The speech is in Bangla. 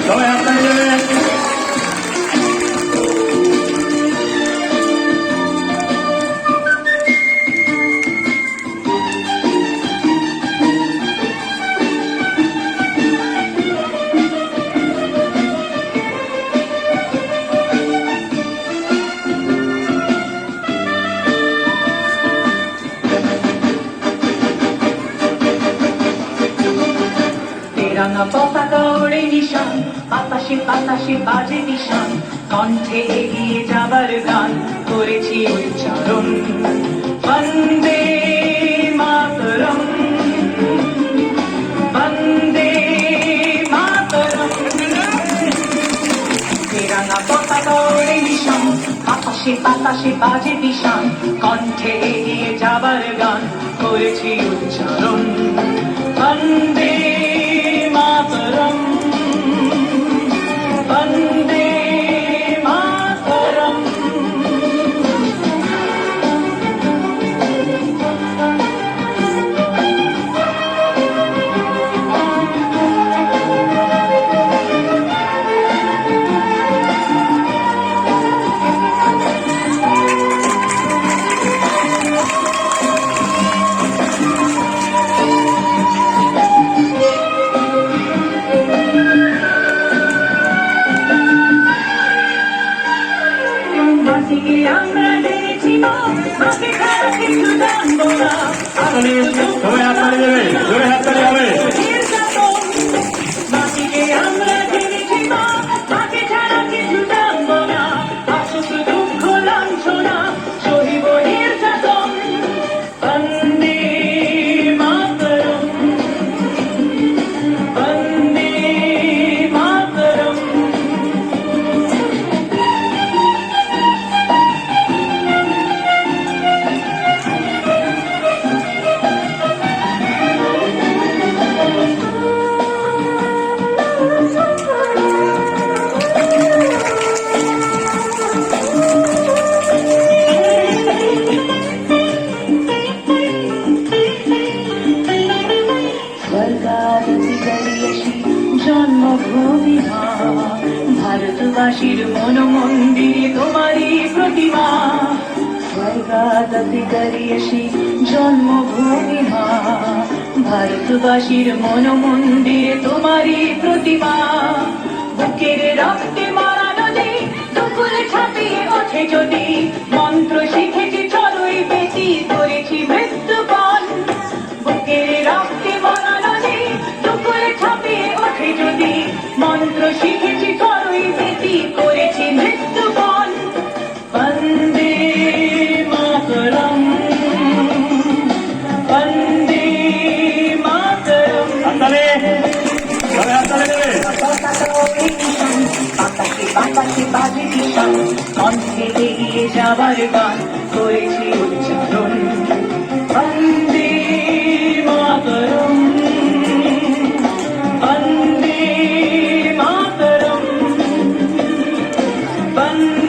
সবাই হাততালি দেবেন। রাঙা পতাকা ওড়ে নিশান, বাতাসে বাতাসে বাজে নিশান, কণ্ঠে এগিয়ে যাবার গান করেছি উচ্চারণ। বন্দে মাতরম, বন্দে মাতরম। রাঙা পতাকা ওড়ে নিশান, বাতাসে বাতাসে বাজে নিশান, কণ্ঠে এগিয়ে যাবার গান করেছি উচ্চারণ। বন্দে মাতরম, বন্দে মাতরম। মাটিকে আমরা জেনেছি মা, মাকে ছাড়া কিছু জানবো না। সবাই হাততালি দেবেন, জোরে হাততালি হবে। মাটিকে আমরা জেনেছি মা, মাকে ছাড়া কিছু জানবো না। আসুক দুঃখ লাঞ্ছনা, সহিব নির্যাতন। বন্দে মাতরম, বন্দে মাতরম। স্বর্গারতি গরিয়সী জন্মভূমি মা, ভারতবাসীর মন মন্দিরে তোমারই প্রতিমা। স্বর্গারতি গরিয়সী জন্মভূমি মা, ভারতবাসীর মন মন্দিরে তোমারই প্রতিমা। বুকের রক্তে মারা নদী, দুকুল ছাপিয়ে ওঠে যদি, মন্ত্র শিখেছি চড়ুই বেটি, করেছি মৃত্যুপণ। বুকের রক্তে মারা নদী, দুকুল ছাপিয়ে ওঠে যদি, মন্ত্র শিখেছি চড়ুই বেটি, করেছি মৃত্যুপণ। বন্দে মাতরম, বন্দে মাতরম। হাততালি, সবাই হাততালি দেবেন। বাতাসে বাতাসে বাজে নিশান, কণ্ঠে এগিয়ে যাবার গান করেছি উচ্চারণ। বন্দে মাতরম, বন্দে মাতরম, বন্দে